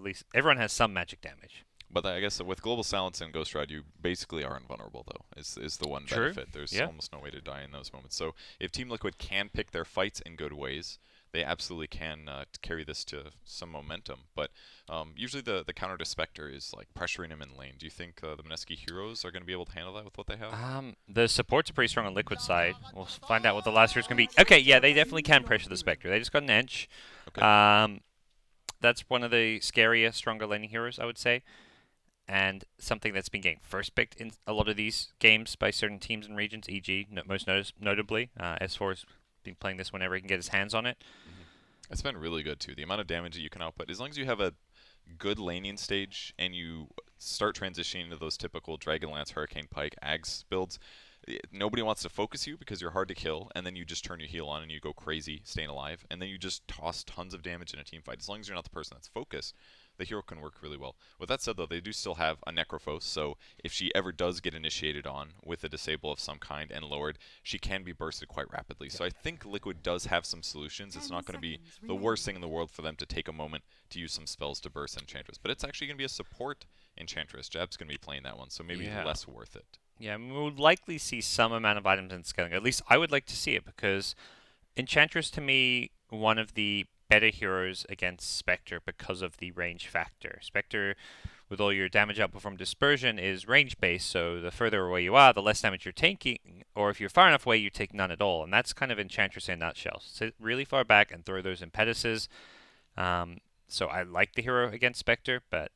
at least everyone has some magic damage. But I guess with Global Silence and Ghost Ride, you basically are invulnerable, though, is the one True. benefit. There's Yeah. almost no way to die in those moments. So if Team Liquid can pick their fights in good ways, they absolutely can carry this to some momentum. But usually the counter to Spectre is like pressuring him in lane. Do you think the Mineski heroes are going to be able to handle that with what they have? The supports are pretty strong on Liquid side. We'll find out what the last hero's going to be. Okay, yeah, they definitely can pressure the Spectre. They just got an edge. Okay. That's one of the scarier, stronger laning heroes, I would say. And something that's been getting first picked in a lot of these games by certain teams and regions, e.g., most notably, S4's been playing this whenever he can get his hands on it. It's been really good, too. The amount of damage that you can output, as long as you have a good laning stage and you start transitioning into those typical Dragonlance, Hurricane Pike, Ags builds, nobody wants to focus you because you're hard to kill, and then you just turn your heal on and you go crazy staying alive, and then you just toss tons of damage in a team fight. As long as you're not the person that's focused, the hero can work really well. With that said, though, they do still have a Necrophos, so if she ever does get initiated on with a disable of some kind and lowered, she can be bursted quite rapidly. So I think Liquid does have some solutions. It's not going to be the worst thing in the world for them to take a moment to use some spells to burst Enchantress, but it's actually going to be a support Enchantress. Jab's going to be playing that one, so maybe less worth it. Yeah, we would likely see some amount of items in scaling. At least I would like to see it, because Enchantress, to me, one of the better heroes against Spectre because of the range factor. Spectre, with all your damage output from Dispersion, is range based, so the further away you are, the less damage you're taking, or if you're far enough away, you take none at all. And that's kind of Enchantress in a nutshell. Sit really far back and throw those impetuses. So I like the hero against Spectre, but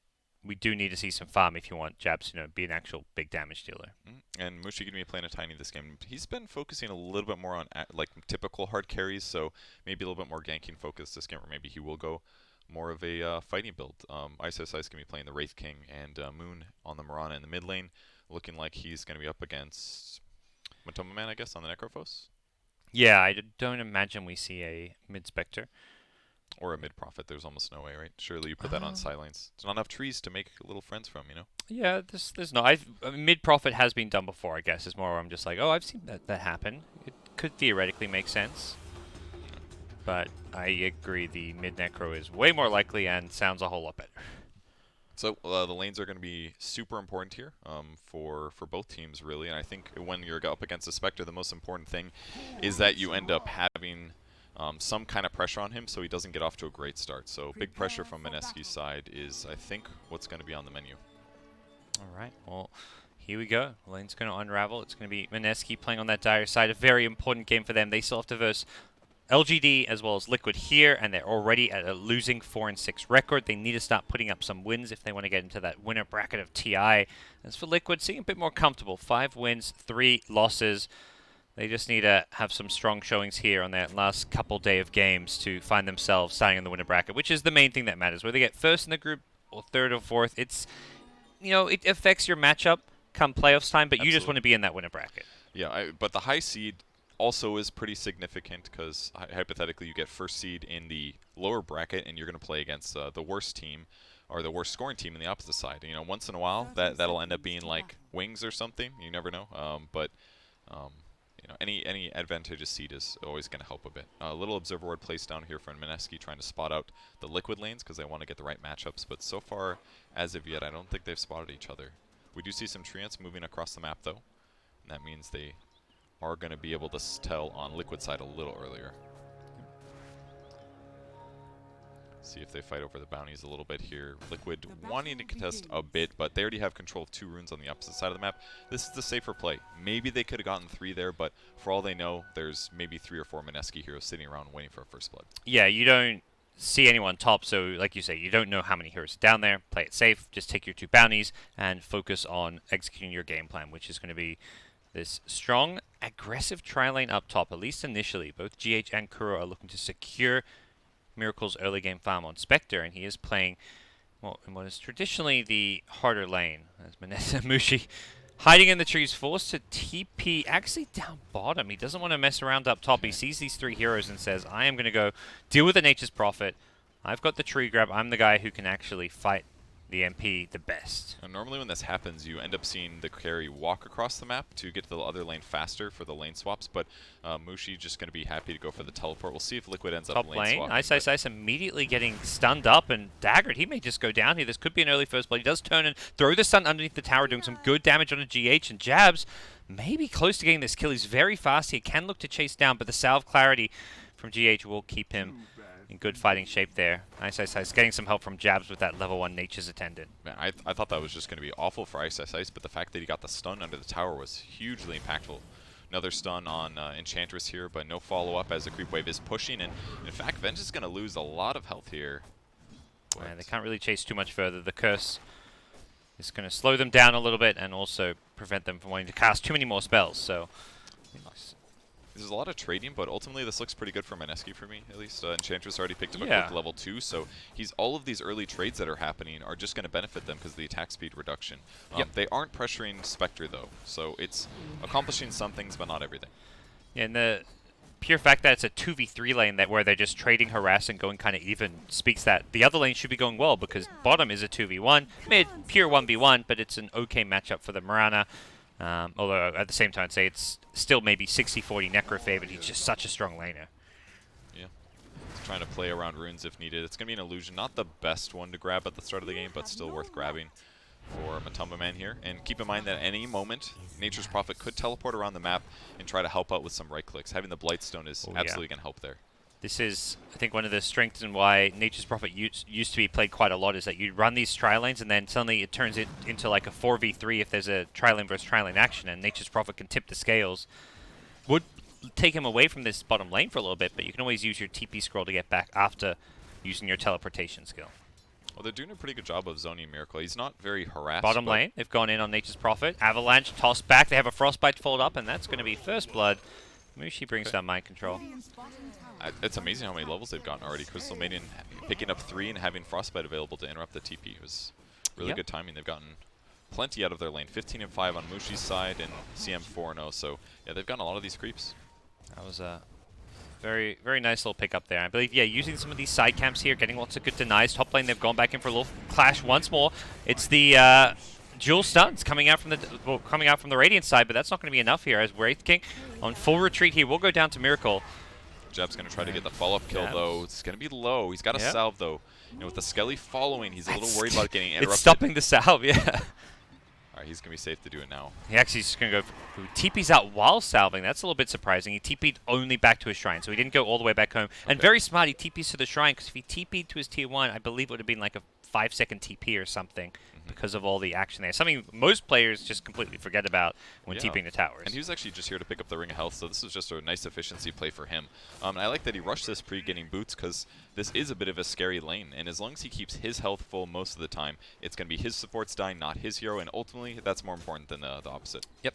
we do need to see some farm if you want Jabs to be an actual big damage dealer. And Mushi going to be playing a Tiny this game. He's been focusing a little bit more on like typical hard carries, so maybe a little bit more ganking focus this game, or maybe he will go more of a fighting build. ISOSI is going to be playing the Wraith King and Moon on the Mirana in the mid lane, looking like he's going to be up against Matoma Man, I guess, on the Necrophos. Yeah, I don't imagine we see a mid Spectre. Or a mid-prophet, there's almost no way, right? Surely you put that on silence. There's not enough trees to make little friends from, Yeah, there's no. Mid-prophet has been done before, I guess. Is more where I'm just like, oh, I've seen that happen. It could theoretically make sense. But I agree, the mid-necro is way more likely and sounds a whole lot better. So the lanes are going to be super important here for both teams, really. And I think when you're up against a Spectre, the most important thing is that you end up having some kind of pressure on him so he doesn't get off to a great start. So big pressure from Mineski's side is, I think, what's going to be on the menu. All right, well, here we go. Lane's going to unravel. It's going to be Mineski playing on that dire side. A very important game for them. They still have to verse LGD as well as Liquid here, and they're already at a losing 4-6 record. They need to start putting up some wins if they want to get into that winner bracket of TI. As for Liquid, seeing a bit more comfortable. 5 wins, 3 losses. They just need to have some strong showings here on their last couple day of games to find themselves starting in the winner bracket, which is the main thing that matters. Whether they get first in the group or third or fourth, it's, it affects your matchup come playoffs time, but Absolutely. You just want to be in that winner bracket. Yeah, but the high seed also is pretty significant because hypothetically you get first seed in the lower bracket and you're going to play against the worst team or the worst scoring team in the opposite side. Once in a while that'll end up being like Wings or something. You never know. But any advantageous seed is always going to help a bit. A little observer ward placed down here for Mineski trying to spot out the Liquid lanes because they want to get the right matchups. But so far, as of yet, I don't think they've spotted each other. We do see some treants moving across the map, though. And that means they are going to be able to tell on Liquid side a little earlier. See if they fight over the bounties a little bit here. Liquid wanting to contest a bit, but they already have control of 2 runes on the opposite side of the map. This is the safer play. Maybe they could have gotten 3 there, but for all they know, there's maybe 3 or 4 Mineski heroes sitting around waiting for a first blood. Yeah, you don't see anyone top, so like you say, you don't know how many heroes are down there. Play it safe. Just take your 2 bounties and focus on executing your game plan, which is going to be this strong, aggressive tri-lane up top, at least initially. Both GH and Kuro are looking to secure Miracle's early game farm on Spectre, and he is playing in what is traditionally the harder lane, as Manessa Mushi hiding in the trees, forced to TP actually down bottom. He doesn't want to mess around up top. He sees these 3 heroes and says, I am going to go deal with the Nature's Prophet. I've got the tree grab. I'm the guy who can actually fight the MP the best. And normally when this happens, you end up seeing the carry walk across the map to get to the other lane faster for the lane swaps, but Mushi just going to be happy to go for the teleport. We'll see if Liquid ends Top up lane lane, swapping. Ice immediately getting stunned up and daggered. He may just go down here. This could be an early first blood. He does turn and throw the stun underneath the tower, doing some good damage on a GH, and Jabs maybe close to getting this kill. He's very fast here, can look to chase down, but the Salve Clarity from GH will keep him in good fighting shape there. Ice getting some help from Jabs with that level 1 Nature's Attendant. Man, I thought that was just going to be awful for Ice, but the fact that he got the stun under the tower was hugely impactful. Another stun on Enchantress here, but no follow-up as the creep wave is pushing, and in fact, Venge is going to lose a lot of health here. They can't really chase too much further. The curse is going to slow them down a little bit and also prevent them from wanting to cast too many more spells, so... There's a lot of trading, but ultimately this looks pretty good for Mineski for me, at least. Enchantress already picked up a quick level 2, so all of these early trades that are happening are just going to benefit them because of the attack speed reduction. They aren't pressuring Spectre, though, so it's accomplishing some things, but not everything. Yeah, and the pure fact that it's a 2v3 lane where they're just trading harass and going kind of even speaks that the other lane should be going well because bottom is a 2v1, mid pure 1v1, but it's an okay matchup for the Mirana. Although at the same time, I'd say it's still maybe 60-40 Necro favored. He's just such a strong laner. Yeah. He's trying to play around runes if needed. It's going to be an illusion. Not the best one to grab at the start of the game, but still worth grabbing for Matumba Man here. And keep in mind that at any moment, Nature's Prophet could teleport around the map and try to help out with some right clicks. Having the Blightstone is absolutely going to help there. This is, I think, one of the strengths and why Nature's Prophet used to be played quite a lot is that you run these tri-lanes and then suddenly it turns it into like a 4v3 if there's a tri-lane versus tri-lane action, and Nature's Prophet can tip the scales. Would take him away from this bottom lane for a little bit, but you can always use your TP scroll to get back after using your teleportation skill. Well, they're doing a pretty good job of zoning Miracle. He's not very harassed. Bottom lane, they've gone in on Nature's Prophet. Avalanche tossed back. They have a Frostbite followed up, and that's going to be first blood. Mushi brings down mind control. It's amazing how many levels they've gotten already. Crystal Maiden picking up 3 and having Frostbite available to interrupt the TP. It was really good timing. They've gotten plenty out of their lane. 15 and 5 on Mushi's side and CM 4 and 0. So yeah, they've gotten a lot of these creeps. That was a very, very nice little pick up there. I believe, using some of these side camps here, getting lots of good denies. Top lane, they've gone back in for a little clash once more. It's the dual stuns coming out from the Radiant side, but that's not going to be enough here as Wraith King on full retreat here will go down to Miracle. Jab's going to try to get the follow-up kill, though. It's going to be low. He's got a salve, though. You know, with the Skelly following, he's a little worried about getting interrupted. It's stopping the salve, yeah. All right, he's going to be safe to do it now. He actually is just going to go for TP's out while salving. That's a little bit surprising. He TP'd only back to his shrine, so he didn't go all the way back home. And very smart, he TP's to the shrine, because if he TP'd to his tier 1, I believe it would have been like a 5-second TP or something. Because of all the action there. Something most players just completely forget about when TPing the towers. And he was actually just here to pick up the Ring of Health, so this is just a nice efficiency play for him. And I like that he rushed this pre-getting boots, because this is a bit of a scary lane. And as long as he keeps his health full most of the time, it's going to be his supports dying, not his hero. And ultimately, that's more important than the opposite. Yep.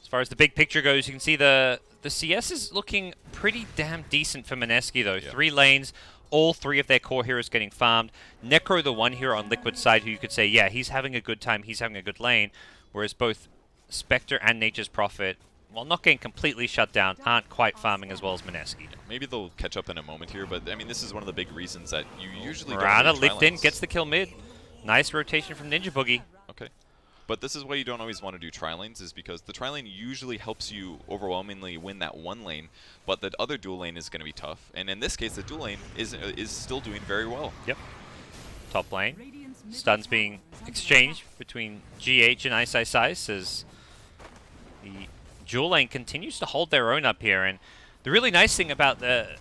As far as the big picture goes, you can see the CS is looking pretty damn decent for Mineski, though. 3 lanes. All 3 of their core heroes getting farmed. Necro, the one hero on Liquid side who you could say, yeah, he's having a good time, he's having a good lane. Whereas both Spectre and Nature's Prophet, while not getting completely shut down, aren't quite farming as well as Mineski. Maybe they'll catch up in a moment here, but I mean, this is one of the big reasons that you usually Mirana leaped in, gets the kill mid. Nice rotation from Ninja Boogie. Okay. But this is why you don't always want to do tri-lanes, is because the tri-lane usually helps you overwhelmingly win that one lane, but the other dual lane is going to be tough. And in this case, the dual lane is still doing very well. Yep. Top lane. Stuns being exchanged between GH and Ice as the dual lane continues to hold their own up here. And the really nice thing about to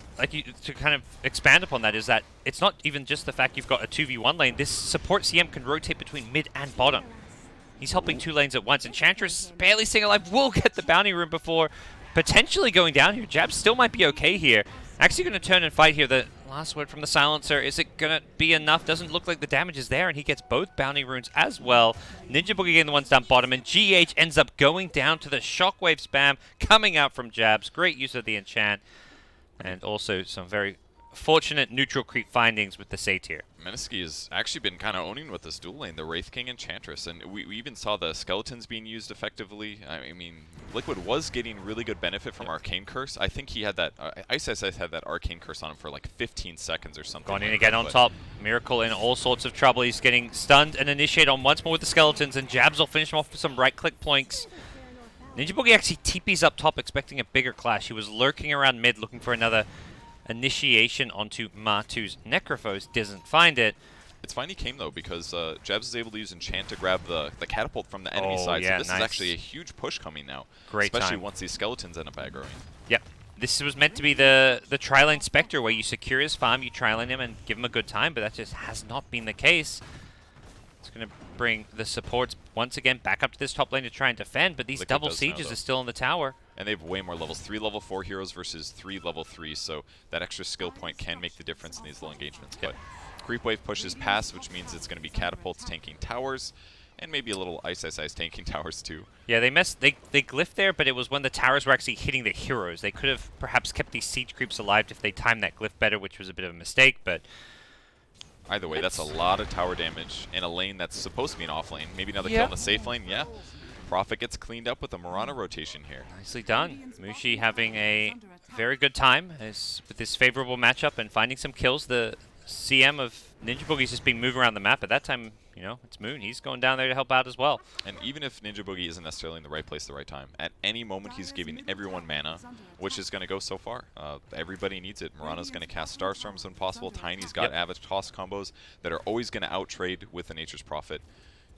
kind of expand upon that is that it's not even just the fact you've got a 2v1 lane. This support CM can rotate between mid and bottom. He's helping 2 lanes at once. Enchantress barely staying alive. Will get the bounty room before potentially going down here. Jab still might be okay here. Actually going to turn and fight here. The last word from the silencer. Is it going to be enough? Doesn't look like the damage is there, and he gets both bounty runes as well. Ninja Boogie getting the ones down bottom, and GH ends up going down to the shockwave spam coming out from Jabs. Great use of the enchant. And also some very unfortunate neutral creep findings with the Satyr. Mineski has actually been kind of owning with this dual lane, the Wraith King Enchantress, and we even saw the skeletons being used effectively. I mean, Liquid was getting really good benefit from Arcane Curse. I think he had that, Ice had that Arcane Curse on him for like 15 seconds or something. Gone in again on top. Miracle in all sorts of trouble. He's getting stunned and initiate on once more with the skeletons, and Jabs will finish him off with some right-click poinks. Ninja Boogie actually TPs up top, expecting a bigger clash. He was lurking around mid, looking for another initiation onto Matu's Necrophos. Doesn't find it. It's fine he came, though, because Jabs is able to use Enchant to grab the catapult from the enemy side. Yeah, so this is actually a huge push coming now. Great especially time. Once these skeletons end up aggroing. Yep. This was meant to be the tri-lane Spectre, where you secure his farm, you tri-lane him, and give him a good time, but that just has not been the case. It's going to bring the supports once again back up to this top lane to try and defend, but these double sieges are still in the tower. And they have way more levels. 3 level 4 heroes versus 3 level 3, so that extra skill point can make the difference in these low engagements. Yep. But Creep Wave pushes past, which means it's going to be catapults tanking towers, and maybe a little Ice tanking towers too. Yeah, they glyphed there, but it was when the towers were actually hitting the heroes. They could have perhaps kept these siege creeps alive if they timed that glyph better, which was a bit of a mistake, but either way, that's a lot of tower damage in a lane that's supposed to be an off lane. Maybe another kill in the safe lane, yeah. Prophet gets cleaned up with a Mirana rotation here. Nicely done. Mushi having a very good time with this favorable matchup and finding some kills. The CM of Ninja Boogie's just been moving around the map. At that time, you know, it's Moon. He's going down there to help out as well. And even if Ninja Boogie isn't necessarily in the right place at the right time, at any moment he's giving everyone mana, which is going to go so far. Everybody needs it. Mirana's going to cast Starstorms when possible. Tiny's got Avid Toss combos that are always going to outtrade with the Nature's Prophet.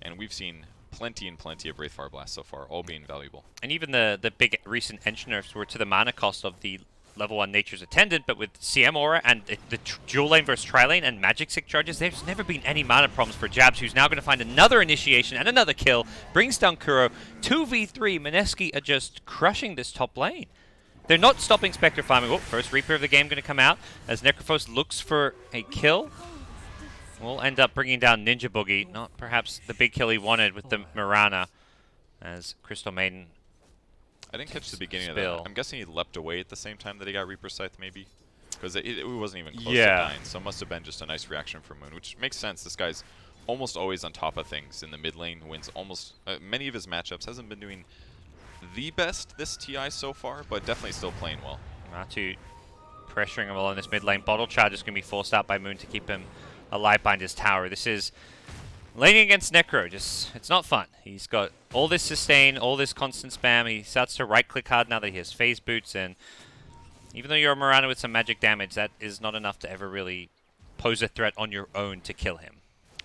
And we've seen plenty and plenty of Wraith Fire Blast so far, all being valuable. And even the big recent Ench nerfs were to the mana cost of the level 1 Nature's Attendant, but with CM Aura and the dual lane versus tri-lane and Magic Sick charges, there's never been any mana problems for Jabs, who's now going to find another initiation and another kill, brings down Kuro. 2v3, Mineski are just crushing this top lane. They're not stopping Spectre farming. Oh, first Reaper of the game going to come out as Necrophos looks for a kill. We'll end up bringing down Ninja Boogie, not perhaps the big kill he wanted with the Mirana, as Crystal Maiden. I didn't catch the beginning of that. I'm guessing he leapt away at the same time that he got Reaper Scythe, maybe? Because it wasn't even close to dying, so it must have been just a nice reaction from Moon, which makes sense. This guy's almost always on top of things in the mid lane, wins almost many of his matchups, hasn't been doing the best this TI so far, but definitely still playing well. Matu pressuring him along this mid lane. Bottle Charge is going to be forced out by Moon to keep him alive behind his tower. This is laning against Necro. It's not fun. He's got all this sustain, all this constant spam. He starts to right-click hard now that he has phase boots, and even though you're a Mirana with some magic damage, that is not enough to ever really pose a threat on your own to kill him.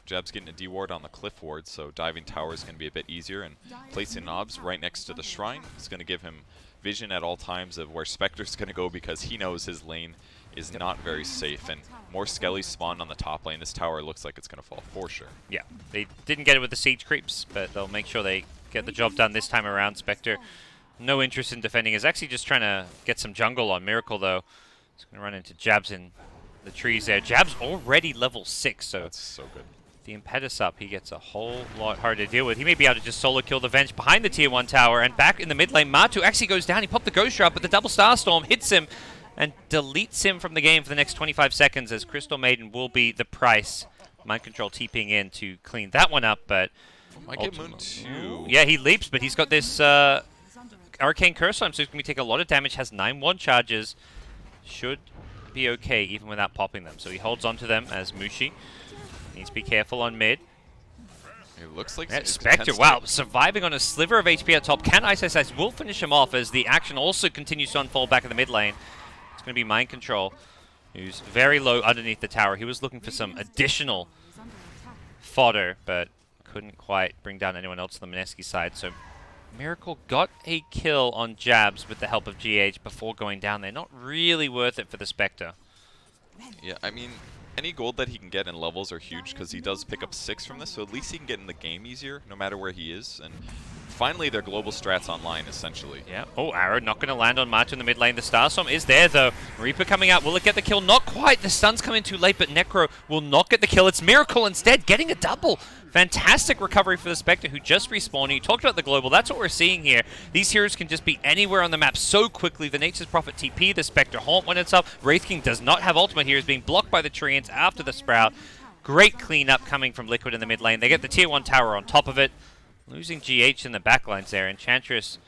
Jab's getting a D-ward on the cliff ward, so diving tower is going to be a bit easier, and placing knobs right next to the shrine is going to give him vision at all times of where Spectre's going to go, because he knows his lane is not very safe, and more Skellies spawn on the top lane. This tower looks like it's going to fall for sure. Yeah, they didn't get it with the siege creeps, but they'll make sure they get the job done this time around. Spectre, no interest in defending, is actually just trying to get some jungle on Miracle, though. He's going to run into Jabs in the trees there. Jab's already level 6, so that's so good. The Impetus up, he gets a whole lot harder to deal with. He may be able to just solo kill the Venge behind the tier 1 tower, and back in the mid lane, Matu actually goes down. He popped the Ghost Drop, but the double Starstorm hits him and deletes him from the game for the next 25 seconds, as Crystal Maiden will be the price. Mind Control TPing in to clean that one up, but might get Moon too. Yeah, he leaps, but he's got this Arcane Curse on him, so he's going to take a lot of damage, has 9-1 charges. Should be okay even without popping them. So he holds on to them as Mushi. Needs to be careful on mid. It looks like Spectre, wow, surviving on a sliver of HP at top. Can Ice will finish him off as the action also continues to unfold back in the mid lane. It's going to be Mind Control, who's very low underneath the tower. He was looking for some additional fodder, but couldn't quite bring down anyone else on the Mineski side. So Miracle got a kill on Jabs with the help of GH before going down there. Not really worth it for the Spectre. Yeah, I mean, any gold that he can get in levels are huge, because he does pick up 6 from this, so at least he can get in the game easier, no matter where he is. And finally their global strats online, essentially. Yeah. Oh, arrow not going to land on March in the mid lane. The Starstorm is there, though. Reaper coming out. Will it get the kill? Not quite. The stun's coming too late, but Necro will not get the kill. It's Miracle instead, getting a double. Fantastic recovery for the Spectre, who just respawned. You talked about the global. That's what we're seeing here. These heroes can just be anywhere on the map so quickly. The Nature's Prophet TP, the Spectre Haunt when it's up. Wraith King does not have ultimate here. He's being blocked by the Treants after the Sprout. Great cleanup coming from Liquid in the mid lane. They get the tier 1 tower on top of it. Losing GH in the backlines there. Enchantress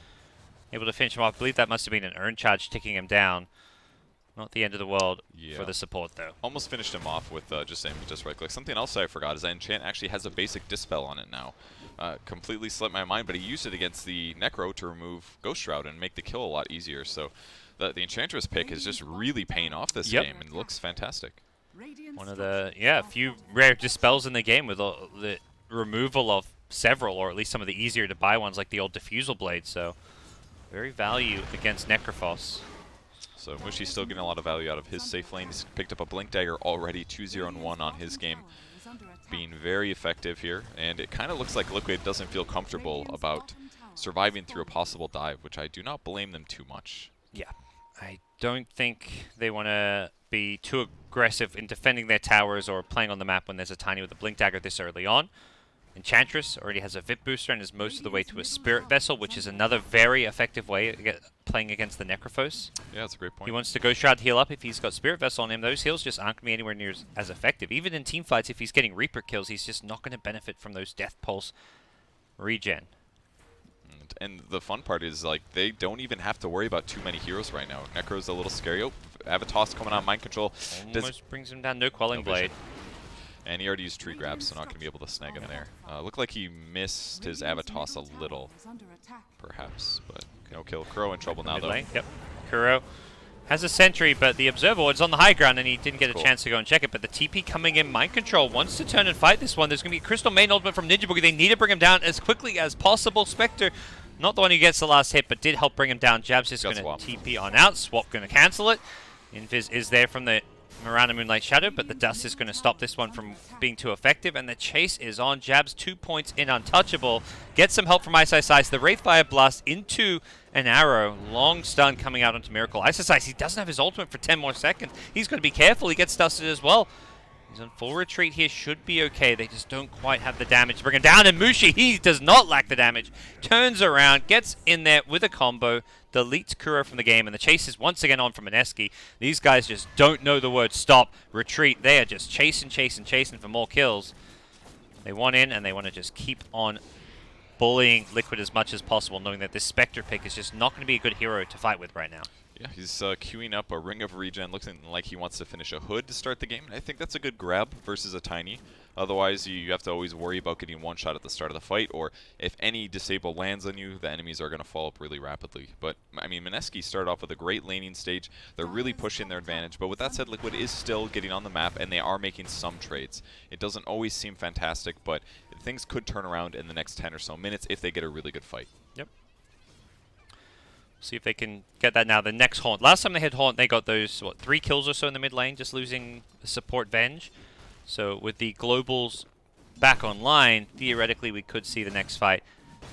able to finish him off. I believe that must have been an urn charge ticking him down. Not the end of the world for the support, though. Almost finished him off with just right click. Something else I forgot is that Enchant actually has a basic Dispel on it now. Completely slipped my mind, but he used it against the Necro to remove Ghost Shroud and make the kill a lot easier. So the Enchantress pick is just really paying off this game and looks fantastic. One of the, few rare Dispels in the game with the removal of several, or at least some of the easier to buy ones like the old Diffusal Blade. So very value against Necrophos. So Mushi's still getting a lot of value out of his safe lane. He's picked up a Blink Dagger already, 2-0-1 on his game. Being very effective here, and it kind of looks like Liquid doesn't feel comfortable about surviving through a possible dive, which I do not blame them too much. Yeah, I don't think they want to be too aggressive in defending their towers or playing on the map when there's a Tiny with a Blink Dagger this early on. Enchantress already has a VIP booster and is most of the way to a Spirit Vessel, which is another very effective way of playing against the Necrophos. Yeah, that's a great point. He wants to Ghost Shroud heal up if he's got Spirit Vessel on him. Those heals just aren't going to be anywhere near as effective. Even in team fights, if he's getting Reaper kills, he's just not going to benefit from those Death Pulse regen. And the fun part is, like, they don't even have to worry about too many heroes right now. Necro's a little scary. Oh, Avatos coming on Mind Control. Almost brings him down. No Quelling Blade. And he already used Tree Grab, so not going to be able to snag him there. Looked like he missed his Avatos a little, perhaps, but no kill. Kuro in trouble now, though. Yep. Kuro has a sentry, but the Observer Ward's on the high ground, and he didn't get a chance to go and check it. But the TP coming in, Mind Control wants to turn and fight this one. There's going to be a Crystal Main ultimate from Ninja Boogie. They need to bring him down as quickly as possible. Spectre, not the one who gets the last hit, but did help bring him down. Jab's just going to TP on out. Swap going to cancel it. Invis is there from the Mirana Moonlight Shadow, but the dust is going to stop this one from being too effective, and the chase is on. Jab's 2 points in Untouchable. Gets some help from Ice Ice Ice. The Wraithfire Blast into an arrow. Long stun coming out onto Miracle. Ice Ice Ice, he doesn't have his ultimate for 10 more seconds. He's got to be careful. He gets dusted as well. He's on full retreat here. Should be okay. They just don't quite have the damage to bring him down. And Mushi, he does not lack the damage. Turns around, gets in there with a combo, deletes Kuro from the game, and the chase is once again on from Mineski. These guys just don't know the word stop, retreat. They are just chasing for more kills. They want in, and they want to just keep on bullying Liquid as much as possible, knowing that this Spectre pick is just not going to be a good hero to fight with right now. Yeah, he's queuing up a Ring of Regen, looking like he wants to finish a Hood to start the game. And I think that's a good grab versus a Tiny. Otherwise, you have to always worry about getting one shot at the start of the fight, or if any disable lands on you, the enemies are going to fall up really rapidly. But, I mean, Mineski started off with a great laning stage. They're really pushing their advantage. But with that said, Liquid is still getting on the map, and they are making some trades. It doesn't always seem fantastic, but things could turn around in the next 10 or so minutes if they get a really good fight. Yep. See if they can get that now. The next Haunt. Last time they had Haunt, they got those, 3 kills or so in the mid lane, just losing the support Venge. So with the globals back online, theoretically we could see the next fight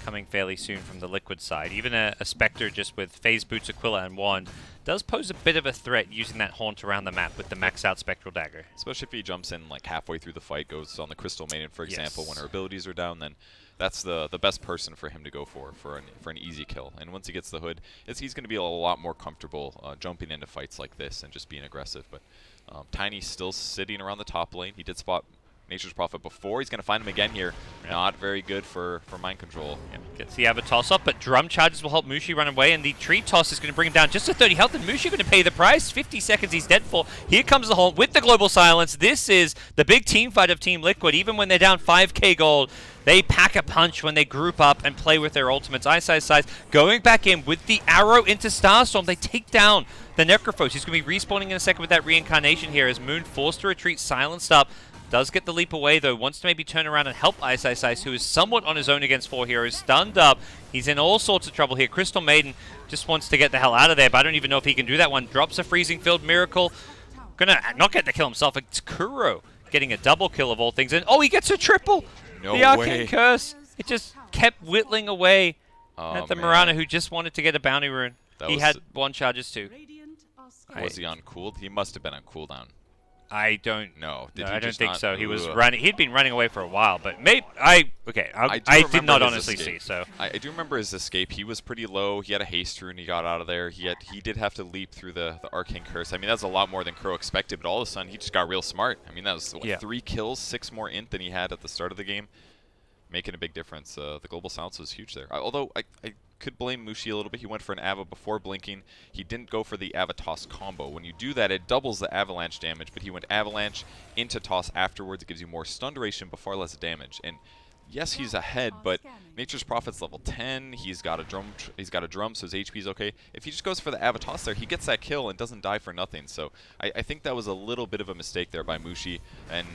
coming fairly soon from the Liquid side. Even a Spectre just with Phase Boots, Aquila, and Wand does pose a bit of a threat using that Haunt around the map with the max out Spectral Dagger. Especially if he jumps in like halfway through the fight, goes on the Crystal Maiden, for example, when her abilities are down, then that's the best person for him to go for an easy kill. And once he gets the Hood, he's going to be a lot more comfortable jumping into fights like this and just being aggressive. But Tiny's still sitting around the top lane. He did spot Nature's Prophet before. He's going to find him again here. Yeah. Not very good for Mind Control. Yeah. Gets the Avatos up, but Drum Charges will help Mushi run away, and the Tree Toss is going to bring him down just to 30 health, and Mushi going to pay the price. 50 seconds he's dead for. Here comes the Haunt with the Global Silence. This is the big team fight of Team Liquid. Even when they're down 5k gold, they pack a punch when they group up and play with their ultimates. Ice Ice Ice going back in with the arrow into Starstorm. They take down the Necrophos. He's going to be respawning in a second with that reincarnation here as Moon forced to retreat, silenced up. Does get the leap away, though. Wants to maybe turn around and help Ice Ice Ice, who is somewhat on his own against 4 heroes. Stunned up. He's in all sorts of trouble here. Crystal Maiden just wants to get the hell out of there, but I don't even know if he can do that one. Drops a Freezing Field Miracle. Gonna not get the kill himself. It's Kuro getting a double kill of all things. And oh, he gets a triple! No the Arcane way. Curse. It just kept whittling away Oh At the man, Marana, who just wanted to get a bounty rune. that He was had 1 charges too. was he on cooled? He must have been on cooldown. I don't. No, No, did he I don't just think not? so. He was Ugh. running. He'd been running away for a while, but maybe Okay, I do I did remember not his honestly escape. see. So I do remember his escape. He was pretty low. He had a haste rune. He got out of there. He did have to leap through the arcane curse. I mean, that's a lot more than Crow expected. But all of a sudden, he just got real smart. I mean, that was what, Yeah. 3 kills, 6 more int than he had at the start of the game, making a big difference. The global silence was huge there. Although I could blame Mushi a little bit. He went for an Ava before blinking. He didn't go for the Ava toss combo. When you do that, it doubles the avalanche damage, but he went avalanche into toss afterwards. It gives you more stun duration but far less damage. And yes, he's ahead, but Nature's Prophet's level 10. He's got a drum. He's got a drum, so his HP's okay. If he just goes for the Ava toss there, he gets that kill and doesn't die for nothing. So I think that was a little bit of a mistake there by Mushi, and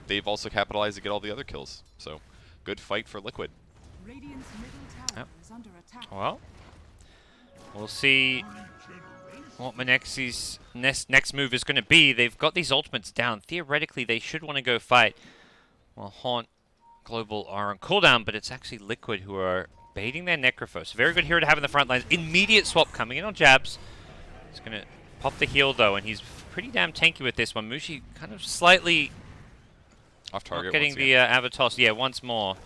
they've also capitalized to get all the other kills. So good fight for Liquid. Yep. Well, we'll see what Mineski's next move is going to be. They've got these ultimates down. Theoretically, they should want to go fight. Well, Haunt, Global are on cooldown, but it's actually Liquid who are baiting their Necrophos. Very good hero to have in the front lines. Immediate swap coming in on jabs. He's going to pop the heal, though, and he's pretty damn tanky with this one. Mushi kind of slightly Off target. not getting once the again. Avatos. Yeah, once more.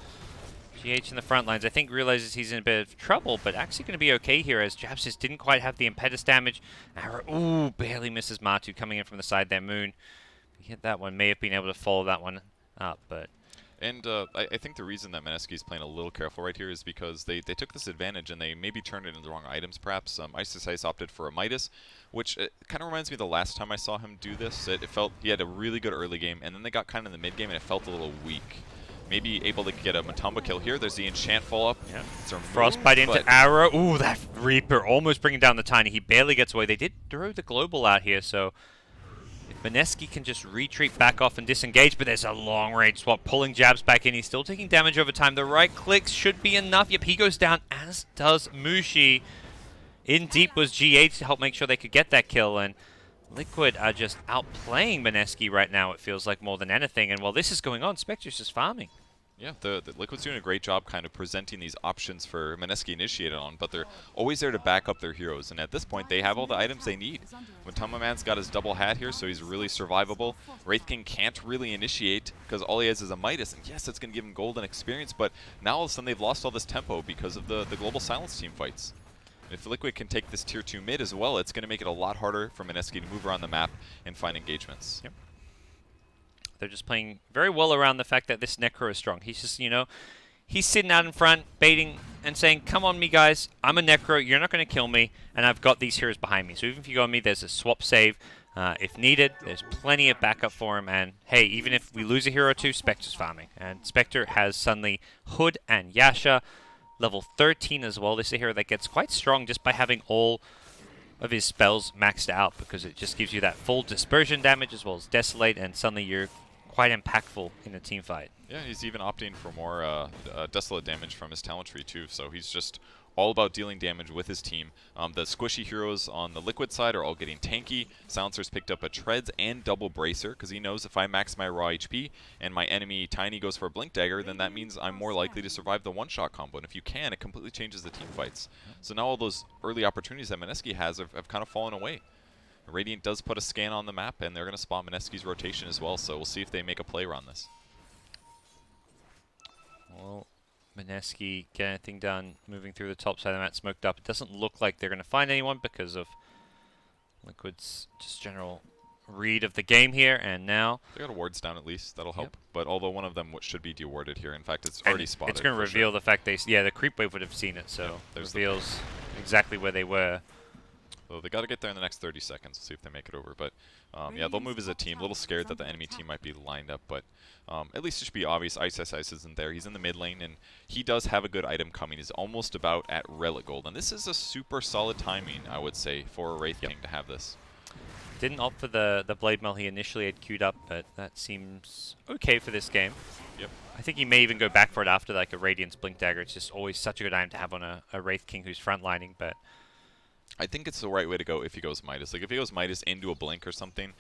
GH in the front lines, I think, realizes he's in a bit of trouble, but actually going to be okay here as Jabs just didn't quite have the impetus damage. Arrow, ooh, barely misses Matu coming in from the side there. Moon, he hit that one, may have been able to follow that one up, but... And I think the reason that Mineski is playing a little careful right here is because they took this advantage and they maybe turned it into the wrong items, perhaps. Ice opted for a Midas, which kind of reminds me of the last time I saw him do this. It felt he had a really good early game, and then they got kind of in the mid game and it felt a little weak. Maybe able to get a Matumba kill here. There's the enchant follow-up. Yeah. It's a Frostbite move, into Arrow. Ooh, that Reaper almost bringing down the Tiny. He barely gets away. They did throw the Global out here, so if Mineski can just retreat back off and disengage, but there's a long-range swap pulling Jabs back in. He's still taking damage over time. The right clicks should be enough. Yep, he goes down, as does Mushi. In deep was GH to help make sure they could get that kill, and Liquid are just outplaying Mineski right now, it feels like, more than anything. And while this is going on, Spectre's just farming. Yeah, the Liquid's doing a great job kind of presenting these options for Mineski initiated on, but they're always there to back up their heroes. And at this point, they have all the items they need. Matumba Man's got his double hat here, so he's really survivable. Wraith King can't really initiate because all he has is a Midas. And yes, it's going to give him golden experience, but now all of a sudden they've lost all this tempo because of the Global Silence team fights. If Liquid can take this tier 2 mid as well, it's going to make it a lot harder for Mineski to move around the map and find engagements. Yep. They're just playing very well around the fact that this Necro is strong. He's just, you know, he's sitting out in front, baiting and saying, come on me guys, I'm a Necro, you're not going to kill me, and I've got these heroes behind me. So even if you go on me, there's a swap save. If needed, there's plenty of backup for him, and hey, even if we lose a hero or two, Spectre's farming. And Spectre has suddenly Hood and Yasha, level 13 as well. This is a hero that gets quite strong just by having all of his spells maxed out, because it just gives you that full dispersion damage as well as Desolate, and suddenly you're quite impactful in a team fight. Yeah, he's even opting for more Desolate damage from his talent tree too, so he's just all about dealing damage with his team. The squishy heroes on the Liquid side are all getting tanky. Silencer's picked up a Treads and double Bracer, because he knows if I max my raw HP and my enemy Tiny goes for a Blink Dagger, then that means I'm more likely to survive the one-shot combo, and if you can, it completely changes the team fights. So now all those early opportunities that Mineski has have kind of fallen away. Radiant does put a scan on the map, and they're going to spot Mineski's rotation as well, so we'll see if they make a play around this. Well, Mineski get anything done moving through the top side of the map, smoked up. It doesn't look like they're going to find anyone because of Liquid's just general read of the game here, and now They got wards down at least, that'll help. Yep. But although one of them should be dewarded here, in fact it's already spotted. It's going to reveal the fact yeah, the creep wave would have seen it, so Yeah, there's reveals exactly where they were. So they got to get there in the next 30 seconds. We'll see if they make it over. But yeah, they'll move as a team. A little scared that the enemy team might be lined up, but at least it should be obvious. Ice isn't there. He's in the mid lane, and he does have a good item coming. He's almost about at Relic Gold, and this is a super solid timing, I would say, for a Wraith King to have this. Didn't opt for the Blade Mail he initially had queued up, but that seems okay for this game. Yep. I think he may even go back for it after like a Radiance Blink Dagger. It's just always such a good item to have on a Wraith King who's frontlining, but I think it's the right way to go if he goes Midas. Like, if he goes Midas into a Blink or something,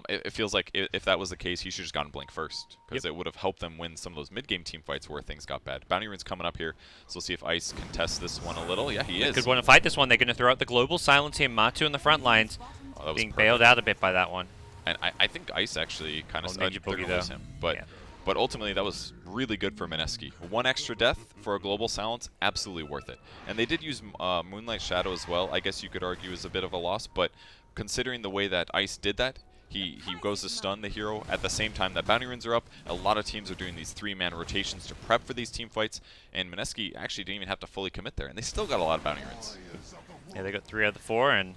it feels like if that was the case, he should just gone Blink first, because it would have helped them win some of those mid-game team fights where things got bad. Bounty Rune's coming up here, so we'll see if Ice can test this one a little. Yeah, he is. Could want to fight this one. They're going to throw out the global silence here. Matu in the front lines, being bailed out a bit by that one. And I think Ice actually kind of Ninja Boogie though. him, but ultimately that was really good for Mineski. One extra death for a global silence, absolutely worth it. And they did use Moonlight Shadow as well. I guess you could argue is a bit of a loss, but considering the way that Ice did that, he goes to stun the hero at the same time that Bounty Runes are up. A lot of teams are doing these 3-man rotations to prep for these team fights, and Mineski actually didn't even have to fully commit there, and they still got a lot of Bounty Runes. Yeah, they got 3 out of the 4, and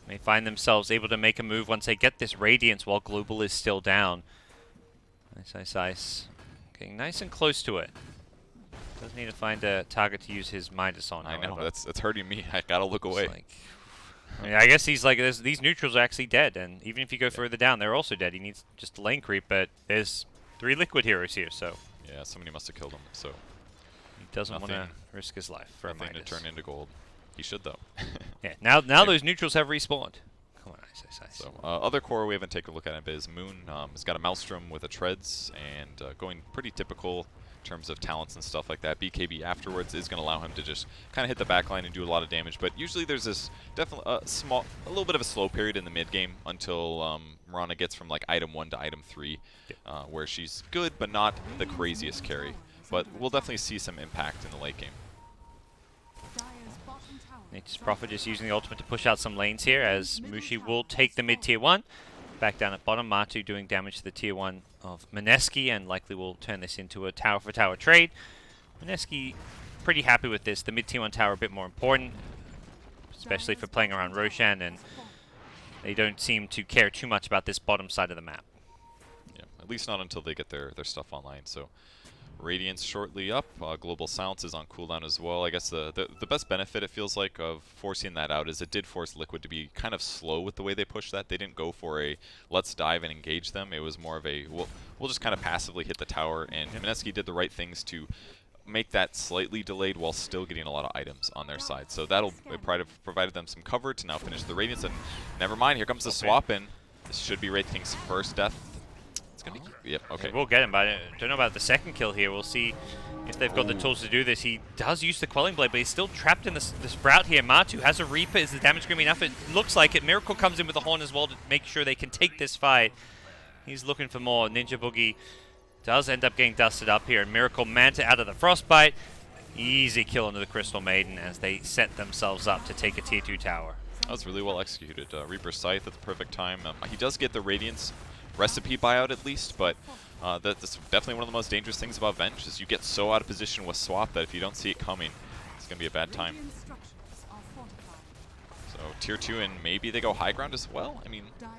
they find themselves able to make a move once they get this Radiance while global is still down. Ice. Getting nice and close to it. Does need to find a target to use his Midas on. I know, that's hurting me. I gotta look away. I mean, I guess he's like, these neutrals are actually dead, and even if you go further down, they're also dead. He needs just a lane creep, but there's 3 liquid heroes here, so. Yeah, somebody must have killed him, so. He doesn't want to risk his life for a Midas. Nothing to turn into gold. He should, though. Yeah, now those neutrals have respawned. Come on, Ice. So, other core we haven't taken a look at it is Moon. Has got a Maelstrom with a Treads, and going pretty typical in terms of talents and stuff like that. BKB afterwards is going to allow him to just kind of hit the backline and do a lot of damage, but usually there's this definitely a little bit of a slow period in the mid game until Mirana gets from like item 1 to item 3, where she's good but not the craziest carry. But we'll definitely see some impact in the late game. Nature's Prophet just using the ultimate to push out some lanes here, as Mushi will take the mid tier 1. Back down at bottom, Matu doing damage to the tier 1 of Mineski, and likely will turn this into a tower for tower trade. Mineski pretty happy with this. The mid tier 1 tower a bit more important, especially for playing around Roshan, and they don't seem to care too much about this bottom side of the map. Yeah, at least not until they get their stuff online. So Radiance shortly up. Global Silence is on cooldown as well. I guess the best benefit, it feels like, of forcing that out is it did force Liquid to be kind of slow with the way they pushed that. They didn't go for a let's dive and engage them. It was more of a we'll just kind of passively hit the tower, and Mineski did the right things to make that slightly delayed while still getting a lot of items on their side. So it provided them some cover to now finish the Radiance, and never mind, here comes the swap in. This should be Wraith King's first death. Yep, okay. We'll get him, but I don't know about the second kill here. We'll see if they've got the tools to do this. He does use the Quelling Blade, but he's still trapped in the Sprout here. Matu has a Reaper. Is the damage going to be enough? It looks like it. Miracle comes in with a Horn as well to make sure they can take this fight. He's looking for more. Ninja Boogie does end up getting dusted up here, and Miracle Manta out of the Frostbite. Easy kill onto the Crystal Maiden as they set themselves up to take a tier 2 tower. That was really well executed. Reaper Scythe at the perfect time. He does get the Radiance recipe buyout at least, but that's definitely one of the most dangerous things about Venge is you get so out of position with swap that if you don't see it coming, it's going to be a bad time. So tier 2, and maybe they go high ground as well? I mean, no,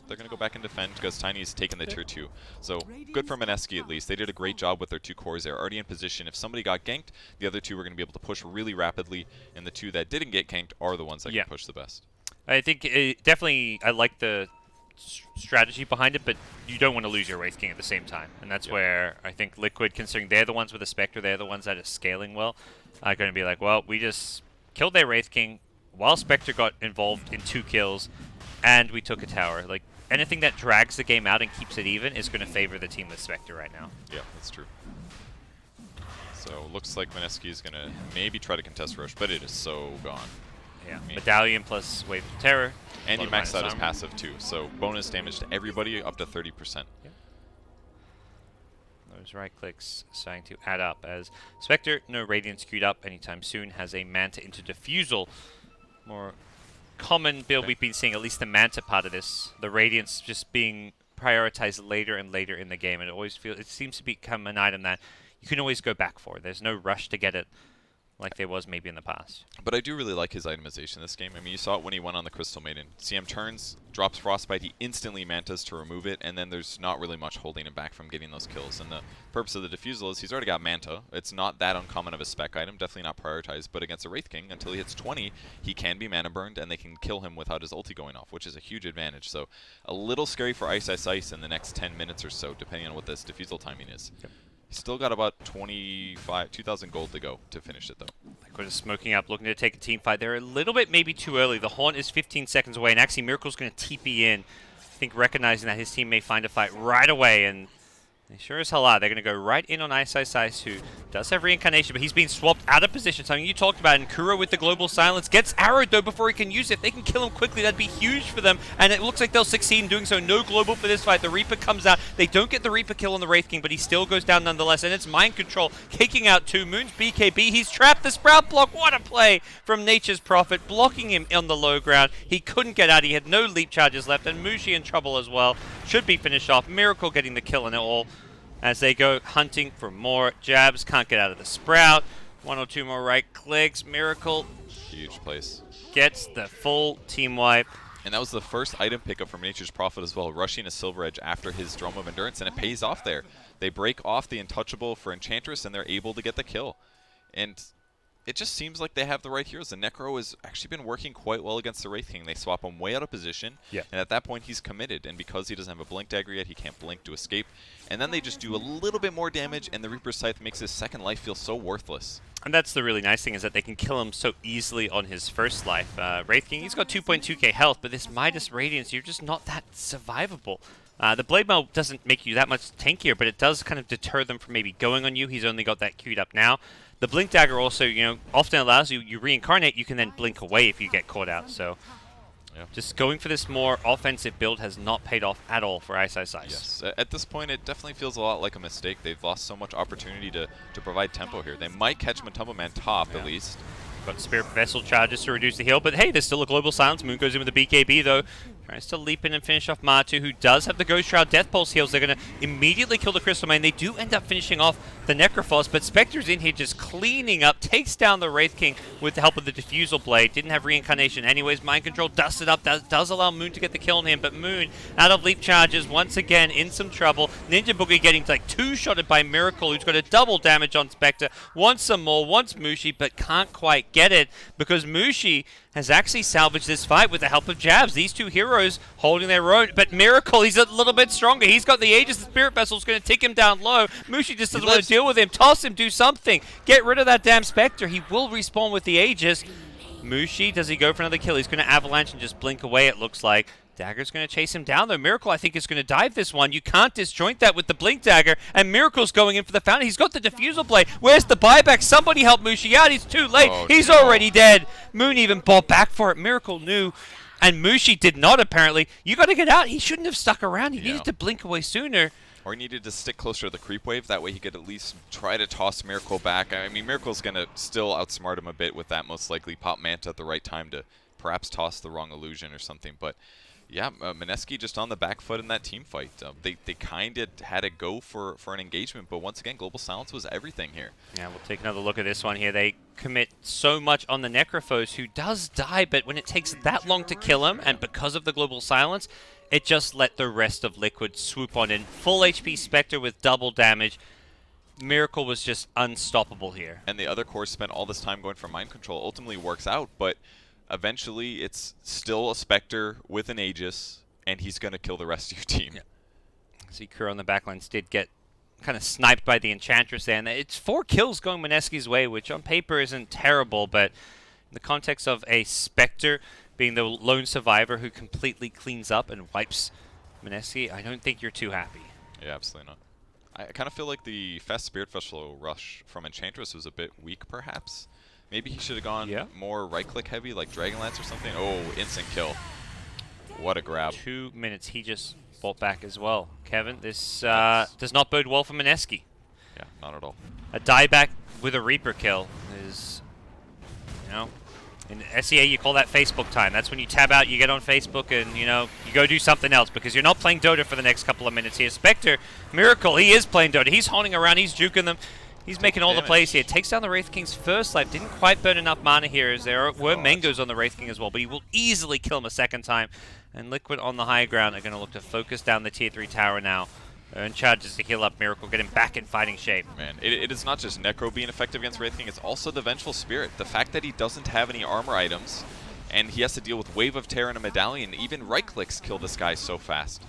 they're going to go back and defend because Tiny's taken the tier 2. So good for Mineski at least. They did a great job with their 2 cores. They're already in position. If somebody got ganked, the other 2 were going to be able to push really rapidly, and the 2 that didn't get ganked are the ones that can push the best. I think definitely I like the strategy behind it, but you don't want to lose your Wraith King at the same time, and that's where I think Liquid, considering they're the ones with the Spectre, they're the ones that are scaling well, are going to be like, well, we just killed their Wraith King while Spectre got involved in 2 kills, and we took a tower. Like, anything that drags the game out and keeps it even is going to favor the team with Spectre right now. Yeah, that's true. So looks like Mineski is going to maybe try to contest Roche, but it is so gone. Yeah, Medallion plus Wave of Terror. And you maxed out his passive too, so bonus damage to everybody up to 30%. Yeah. Those right clicks starting to add up as Spectre, no Radiance queued up anytime soon, has a Manta into Diffusal. More common build we've been seeing, at least the Manta part of this. The Radiance just being prioritized later and later in the game, and it seems to become an item that you can always go back for. There's no rush to get it like there was maybe in the past. But I do really like his itemization in this game. I mean, you saw it when he went on the Crystal Maiden. CM turns, drops Frostbite, he instantly mantas to remove it, and then there's not really much holding him back from getting those kills. And the purpose of the Diffusal is he's already got Manta. It's not that uncommon of a spec item, definitely not prioritized, but against a Wraith King, until he hits 20, he can be mana burned, and they can kill him without his ulti going off, which is a huge advantage. So a little scary for Ice in the next 10 minutes or so, depending on what this Diffusal timing is. Yep. Still got about 2,000 gold to go to finish it, though. Liquid is smoking up, looking to take a team fight. They're a little bit maybe too early. The Haunt is 15 seconds away, and actually Miracle's going to TP in. I think recognizing that his team may find a fight right away, and they sure as hell are. They're going to go right in on Ice, who does have reincarnation, but he's been swapped out of position, something you talked about. And Kuro with the global silence gets arrowed, though, before he can use it. If they can kill him quickly, that'd be huge for them, and it looks like they'll succeed in doing so. No global for this fight. The Reaper comes out. They don't get the Reaper kill on the Wraith King, but he still goes down nonetheless, and it's Mind Control kicking out 2. Moon's BKB. He's trapped. The Sprout block. What a play from Nature's Prophet, blocking him on the low ground. He couldn't get out. He had no leap charges left, and Mushi in trouble as well. Should be finished off. Miracle getting the kill in it all, as they go hunting for more jabs. Can't get out of the Sprout. 1 or 2 more right clicks. Miracle Huge place. gets the full team wipe. And that was the first item pickup from Nature's Prophet as well, rushing a Silver Edge after his Drum of Endurance, and it pays off there. They break off the Untouchable for Enchantress, and they're able to get the kill. And it just seems like they have the right heroes. The Necro has actually been working quite well against the Wraith King. They swap him way out of position, and at that point he's committed. And because he doesn't have a Blink Dagger yet, he can't blink to escape. And then they just do a little bit more damage, and the Reaper's Scythe makes his second life feel so worthless. And that's the really nice thing, is that they can kill him so easily on his first life. Wraith King, he's got 2.2k health, but this Midas Radiance, you're just not that survivable. The Blade Mail doesn't make you that much tankier, but it does kind of deter them from maybe going on you. He's only got that queued up now. The Blink Dagger also, often allows you reincarnate, you can then blink away if you get caught out. So just going for this more offensive build has not paid off at all for Ice. Yes, at this point it definitely feels a lot like a mistake. They've lost so much opportunity to provide tempo here. They might catch Matumba Man top at least. Got Spirit Vessel charges to reduce the heal, but hey, there's still a global silence. Moon goes in with the BKB though. Tries to leap in and finish off Matu, who does have the Ghost Shroud Death Pulse heals. They're going to immediately kill the Crystal Main. They do end up finishing off the Necrophos, but Spectre's in here just cleaning up, takes down the Wraith King with the help of the Diffusal Blade. Didn't have reincarnation anyways. Mind Control dusted up. That does allow Moon to get the kill on him, but Moon, out of leap charges, once again in some trouble. Ninja Boogie getting like 2-shotted by Miracle, who's got a double damage on Spectre. Wants some more, wants Mushi, but can't quite get it, because Mushi has actually salvaged this fight with the help of jabs. These two heroes holding their own, but Miracle, he's a little bit stronger. He's got the Aegis. The Spirit Vessel's going to take him down low. Mushi just doesn't want to deal with him. Toss him, do something. Get rid of that damn Spectre. He will respawn with the Aegis. Mushi, does he go for another kill? He's going to Avalanche and just blink away, it looks like. Dagger's going to chase him down, though. Miracle, I think, is going to dive this one. You can't disjoint that with the Blink Dagger, and Miracle's going in for the Fountain. He's got the Diffusal Blade. Where's the buyback? Somebody help Mushi out. He's too late. He's already dead. Moon even bought back for it. Miracle knew, and Mushi did not, apparently. You got to get out. He shouldn't have stuck around. He needed to blink away sooner. Or he needed to stick closer to the creep wave. That way he could at least try to toss Miracle back. I mean, Miracle's going to still outsmart him a bit with that, most likely pop Manta at the right time to perhaps toss the wrong illusion or something. But yeah, Mineski just on the back foot in that team fight. They kind of had to go for an engagement, but once again, Global Silence was everything here. Yeah, we'll take another look at this one here. They commit so much on the Necrophos, who does die, but when it takes that long to kill him, and because of the Global Silence, it just let the rest of Liquid swoop on in. Full HP Spectre with double damage. Miracle was just unstoppable here. And the other core spent all this time going for Mind Control. Ultimately works out, but eventually it's still a Spectre with an Aegis, and he's going to kill the rest of your team. Yeah. See, Kuro on the backlines did get kind of sniped by the Enchantress there, and it's 4 kills going Mineski's way, which on paper isn't terrible, but in the context of a Spectre being the lone survivor who completely cleans up and wipes Mineski, I don't think you're too happy. Yeah, absolutely not. I kind of feel like the Fast Spirit Vessel rush from Enchantress was a bit weak, perhaps. Maybe he should have gone more right-click heavy, like Dragonlance or something. Oh, instant kill. What a grab. 2 minutes. He just fought back as well. Kevin, this does not bode well for Mineski. Yeah, not at all. A dieback with a Reaper kill is, in SEA you call that Facebook time. That's when you tab out, you get on Facebook, and, you go do something else because you're not playing Dota for the next couple of minutes here. Spectre, Miracle, he is playing Dota. He's holding around, he's juking them. He's making all the plays here. Takes down the Wraith King's first life. Didn't quite burn enough mana here, as there were mangoes on the Wraith King as well, but he will easily kill him a second time. And Liquid on the high ground are going to look to focus down the tier 3 tower now. Earn charges to heal up Miracle, get him back in fighting shape. Man, it is not just Necro being effective against Wraith King, it's also the Vengeful Spirit. The fact that he doesn't have any armor items, and he has to deal with Wave of Terror and a Medallion, even right-clicks kill this guy so fast.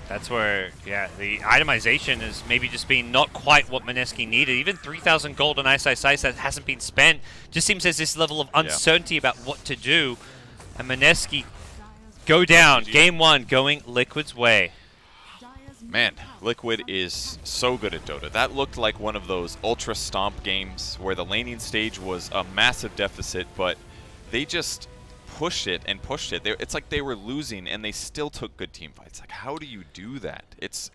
That's where, yeah, the itemization is maybe just being not quite what Mineski needed. Even 3,000 gold on Ice Ice Ice that hasn't been spent just seems there's this level of uncertainty about what to do. And Mineski go down. Game 1 going Liquid's way. Man, Liquid is so good at Dota. That looked like one of those ultra stomp games where the laning stage was a massive deficit, but they just pushed it and pushed it. It's like they were losing and they still took good team fights. Like, how do you do that? It's